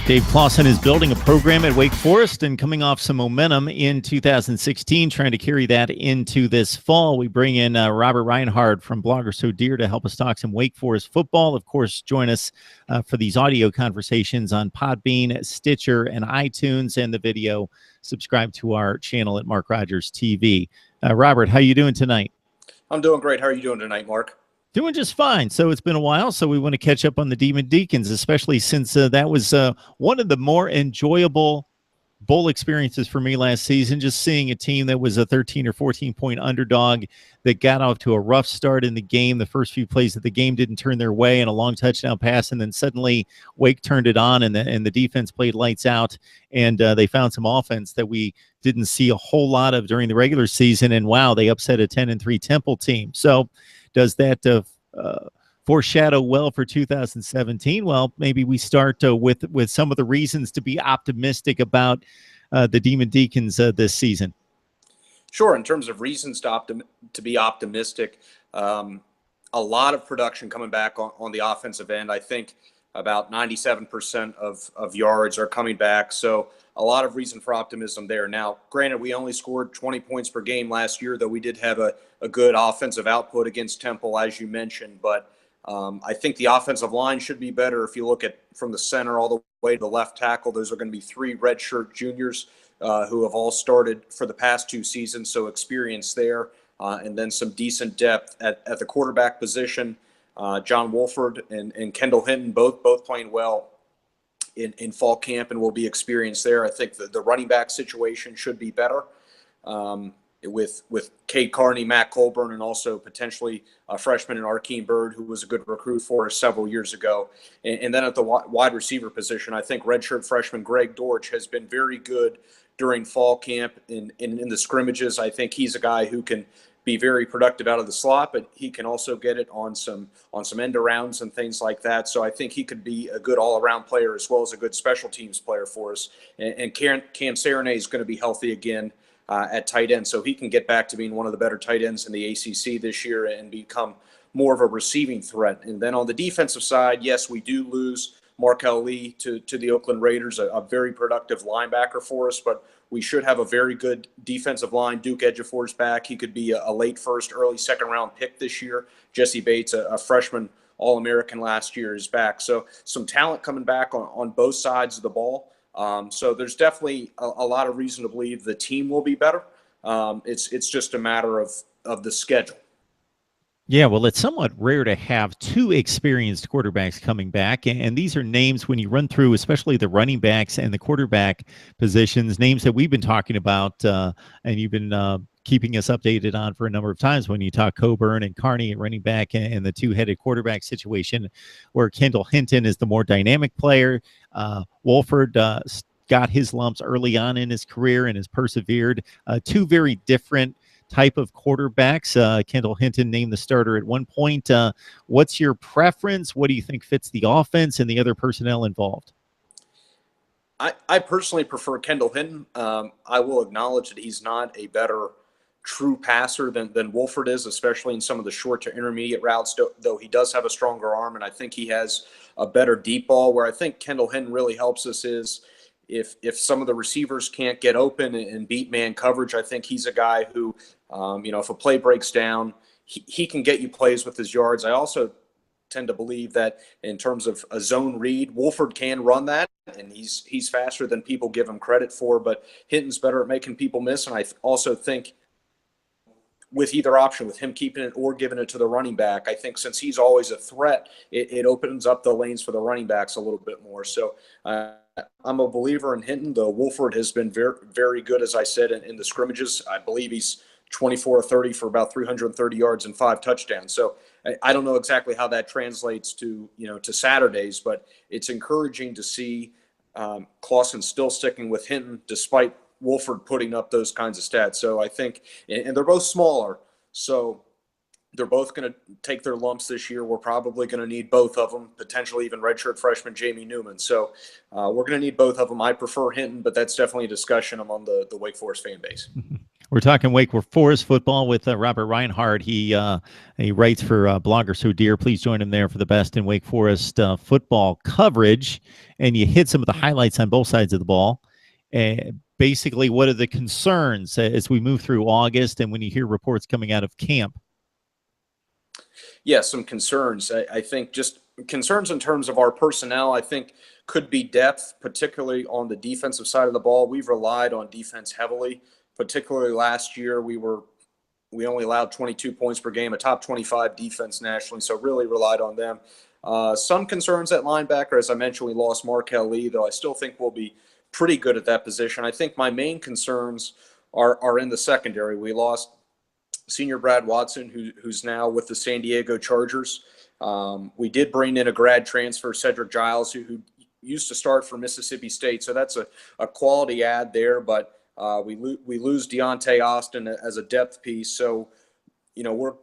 Dave Clawson is building a program at Wake Forest and coming off some momentum in 2016, trying to carry that into this fall. We bring in Robert Reinhardt from Blogger So Dear to help us talk some Wake Forest football. Of course, join us for these audio conversations on Podbean, Stitcher, and iTunes, and the video. Subscribe to our channel at Mark Rogers TV. Robert, how you doing tonight? I'm doing great. How are you doing tonight, Mark? Doing just fine. So it's been a while, so we want to catch up on the Deacons, especially since that was one of the more enjoyable bowl experiences for me last season, just seeing a team that was a 13 or 14-point underdog that got off to a rough start in the game. The first few plays of the game didn't turn their way, and a long touchdown pass, and then suddenly Wake turned it on, and the defense played lights out, and they found some offense that we didn't see a whole lot of during the regular season, and wow, they upset a 10-3 Temple team. So does that foreshadow well for 2017? Well, maybe we start with some of the reasons to be optimistic about the Deacons this season. Sure. In terms of reasons to be optimistic, a lot of production coming back on the offensive end. I think about 97% of yards are coming back. So a lot of reason for optimism there. Now, granted, we only scored 20 points per game last year, though we did have a good offensive output against Temple, as you mentioned. But I think the offensive line should be better. If you look at from the center all the way to the left tackle, those are going to be three redshirt juniors who have all started for the past two seasons, so experience there. And then some decent depth at the quarterback position. John Wolford and Kendall Hinton both playing well in fall camp and will be experienced there. I think the running back situation should be better with Cade Carney, Matt Colburn, and also potentially a freshman in Arkeem Byrd, who was a good recruit for us several years ago. And then at the wide receiver position, I think redshirt freshman Greg Dortch has been very good during fall camp in the scrimmages. I think he's a guy who can be very productive out of the slot, but he can also get it on some end arounds and things like that. So I think he could be a good all-around player as well as a good special teams player for us. And Cam Serenay is going to be healthy again at tight end, so he can get back to being one of the better tight ends in the ACC this year and become more of a receiving threat. And then on the defensive side, yes, we do lose Markel Lee to the Oakland Raiders, a very productive linebacker for us, but we should have a very good defensive line. Duke Ejiofor's back. He could be a late first, early second round pick this year. Jesse Bates, a freshman All-American last year, is back. So some talent coming back on both sides of the ball. So there's definitely a lot of reason to believe the team will be better. It's just a matter of the schedule. Yeah, well, it's somewhat rare to have two experienced quarterbacks coming back. And these are names, when you run through, especially the running backs and the quarterback positions, names that we've been talking about and you've been keeping us updated on for a number of times when you talk Coburn and Carney at running back and the two-headed quarterback situation, where Kendall Hinton is the more dynamic player. Wolford got his lumps early on in his career and has persevered. Two very different type of quarterbacks. Kendall Hinton named the starter at one point. What's your preference? What do you think fits the offense and the other personnel involved? I personally prefer Kendall Hinton. I will acknowledge that he's not a better true passer than Wolford is, especially in some of the short to intermediate routes, though he does have a stronger arm, and I think he has a better deep ball. Where I think Kendall Hinton really helps us is if some of the receivers can't get open and beat man coverage. I think he's a guy who, if a play breaks down, he can get you plays with his yards. I also tend to believe that in terms of a zone read, Wolford can run that, and he's faster than people give him credit for, but Hinton's better at making people miss. And I also think with either option, with him keeping it or giving it to the running back, I think since he's always a threat, it opens up the lanes for the running backs a little bit more. So I'm a believer in Hinton, though Wolford has been very, very good, as I said, in the scrimmages. I believe he's 24-30 for about 330 yards and 5 touchdowns. So I don't know exactly how that translates to Saturdays, but it's encouraging to see Clawson still sticking with Hinton despite Wolford putting up those kinds of stats. So I think, and they're both smaller, so they're both going to take their lumps this year. We're probably going to need both of them, potentially even redshirt freshman Jamie Newman. So we're going to need both of them. I prefer Hinton, but that's definitely a discussion among the Wake Forest fan base. We're talking Wake Forest football with Robert Reinhardt. He writes for Blogger So Dear. Please join him there for the best in Wake Forest football coverage. And you hit some of the highlights on both sides of the ball. Basically, what are the concerns as we move through August and when you hear reports coming out of camp? Yeah, some concerns. I think just concerns in terms of our personnel, I think could be depth, particularly on the defensive side of the ball. We've relied on defense heavily, particularly last year. We only allowed 22 points per game, a top 25 defense nationally, so really relied on them. Some concerns at linebacker. As I mentioned, we lost Markel Lee, though I still think we'll be pretty good at that position. I think my main concerns are in the secondary. We lost senior Brad Watson, who's now with the San Diego Chargers. We did bring in a grad transfer, Cedric Giles, who used to start for Mississippi State, so that's a quality add there, but we lose Deontay Austin as a depth piece, so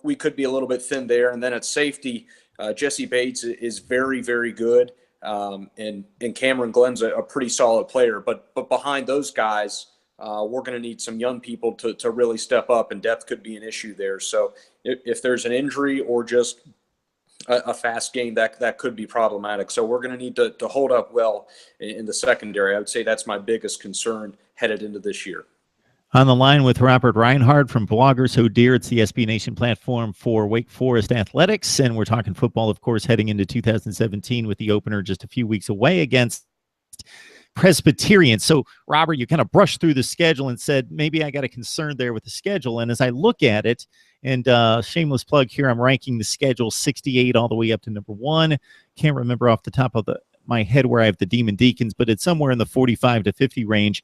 we could be a little bit thin there. And then at safety, Jesse Bates is very, very good, and Cameron Glenn's a pretty solid player. But behind those guys, we're going to need some young people to really step up, and depth could be an issue there. So if there's an injury or just a fast game, that could be problematic. So we're going to need to hold up well in the secondary. I would say that's my biggest concern headed into this year. On the line with Robert Reinhardt from Blogger So Dear. It's the SB Nation platform for Wake Forest athletics, and we're talking football, of course, heading into 2017 with the opener just a few weeks away against Presbyterian. So, Robert, you kind of brushed through the schedule and said, maybe I got a concern there with the schedule. And as I look at it, and shameless plug here, I'm ranking the schedule 68 all the way up to number 1. Can't remember off the top of my head where I have the Demon Deacons, but it's somewhere in the 45 to 50 range.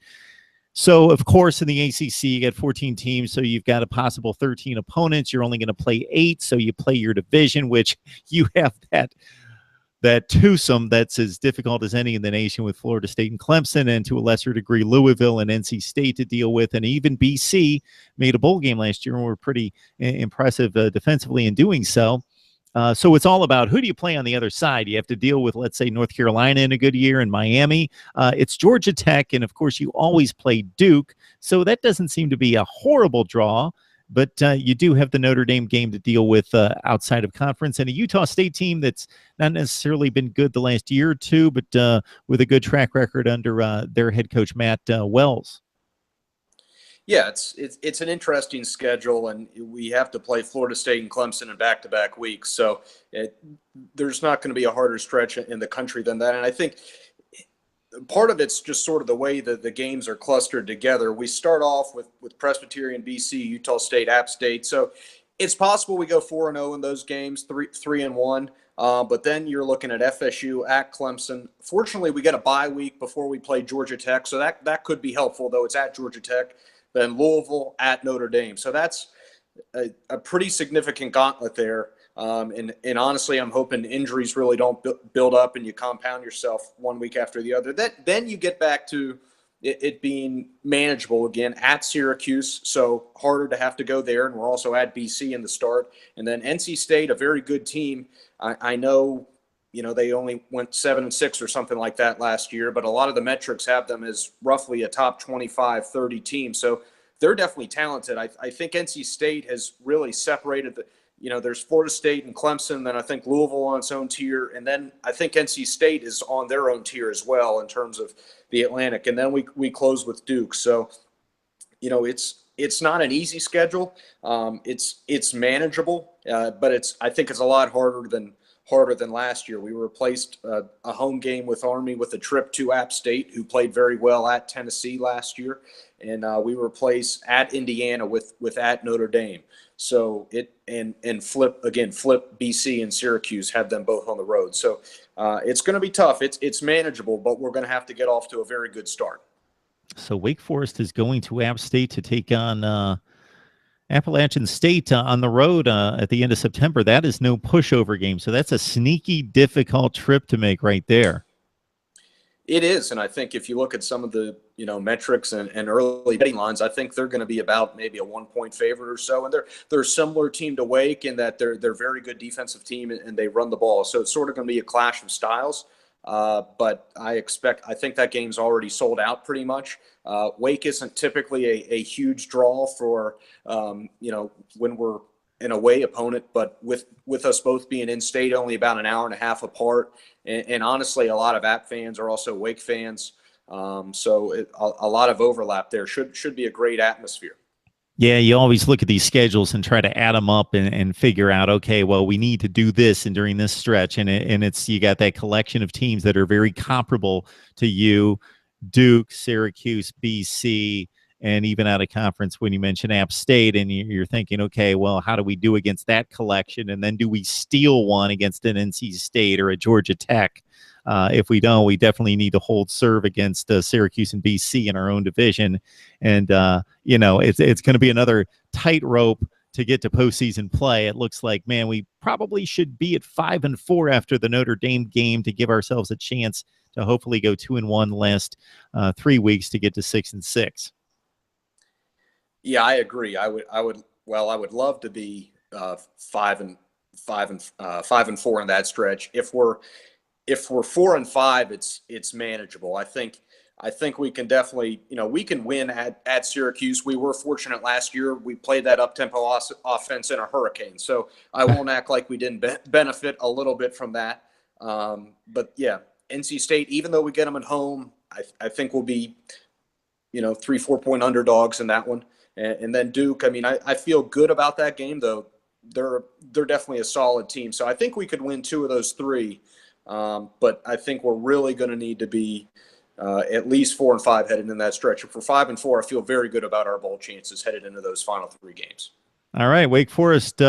So, of course, in the ACC, you get 14 teams, so you've got a possible 13 opponents. You're only going to play 8, so you play your division, which you have that twosome that's as difficult as any in the nation with Florida State and Clemson, and to a lesser degree Louisville and NC State to deal with. And even BC made a bowl game last year and were pretty impressive defensively in doing so. So it's all about who do you play on the other side. You have to deal with, let's say, North Carolina in a good year and Miami. It's Georgia Tech, and, of course, you always play Duke. So that doesn't seem to be a horrible draw. But you do have the Notre Dame game to deal with outside of conference, and a Utah State team that's not necessarily been good the last year or two, but with a good track record under their head coach, Matt Wells. Yeah, it's an interesting schedule, and we have to play Florida State and Clemson in back-to-back weeks. So there's not going to be a harder stretch in the country than that. And I think part of it's just sort of the way that the games are clustered together. We start off with Presbyterian, BC, Utah State, App State. So it's possible we go 4-0 in those games, 3-1. But then you're looking at FSU, at Clemson. Fortunately, we get a bye week before we play Georgia Tech, so that could be helpful, though it's at Georgia Tech. Then Louisville, at Notre Dame. So that's a pretty significant gauntlet there. And honestly, I'm hoping injuries really don't build up and you compound yourself one week after the other. Then you get back to it being manageable again at Syracuse, so harder to have to go there. And we're also at BC in the start. And then NC State, a very good team. I know, they only went 7-6 or something like that last year, but a lot of the metrics have them as roughly a top 25, 30 team. So they're definitely talented. I think NC State has really separated there's Florida State and Clemson, then I think Louisville on its own tier, and then I think NC State is on their own tier as well in terms of the Atlantic, and then we close with Duke. So, it's not an easy schedule. It's manageable, but I think it's a lot harder than last year. We replaced a home game with Army with a trip to App State, who played very well at Tennessee last year, and we replace at Indiana with at Notre Dame. So flip BC and Syracuse, have them both on the road. So it's going to be tough. It's manageable, but we're going to have to get off to a very good start. So Wake Forest is going to App State to take on Appalachian State on the road at the end of September. That is no pushover game. So that's a sneaky, difficult trip to make right there. It is, and I think if you look at some of the metrics and early betting lines, I think they're going to be about maybe a 1-point favorite or so. And they're a similar team to Wake in that they're a very good defensive team and they run the ball. So it's sort of going to be a clash of styles. But I think that game's already sold out pretty much. Wake isn't typically a huge draw for, when we're an away opponent, but with us both being in state only about an hour and a half apart, and honestly, a lot of App fans are also Wake fans. So a lot of overlap there. Should be a great atmosphere. Yeah, you always look at these schedules and try to add them up and figure out, okay, well, we need to do this and during this stretch, and it's you got that collection of teams that are very comparable to you, Duke, Syracuse, BC, and even out of conference when you mention App State, and you're thinking, okay, well, how do we do against that collection, and then do we steal one against an NC State or a Georgia Tech? If we don't, we definitely need to hold serve against Syracuse and BC in our own division. And, it's going to be another tightrope to get to postseason play. It looks like, man, we probably should be at 5-4 after the Notre Dame game to give ourselves a chance to hopefully go 2-1 the last 3 weeks to get to 6-6. Yeah, I agree. I would love to be 5-4 in that stretch. If we're 4-5, it's manageable. I think we can definitely, we can win at Syracuse. We were fortunate last year. We played that up-tempo offense in a hurricane. So I won't act like we didn't benefit a little bit from that. But yeah, NC State, even though we get them at home, I think we'll be, 3-4 point underdogs in that one. And then Duke, I feel good about that game, though. They're definitely a solid team. So I think we could win 2 of those 3. But I think we're really going to need to be at least 4-5 headed in that stretch. If we're 5-4, I feel very good about our bowl chances headed into those final 3 games. All right, Wake Forest,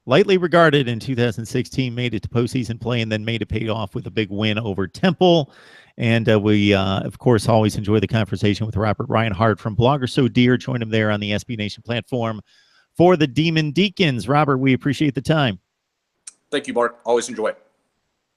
lightly regarded in 2016, made it to postseason play and then made it pay off with a big win over Temple. And we, of course, always enjoy the conversation with Robert Reinhardt from Blogger So Dear. Join him there on the SB Nation platform for the Demon Deacons. Robert, we appreciate the time. Thank you, Mark. Always enjoy it.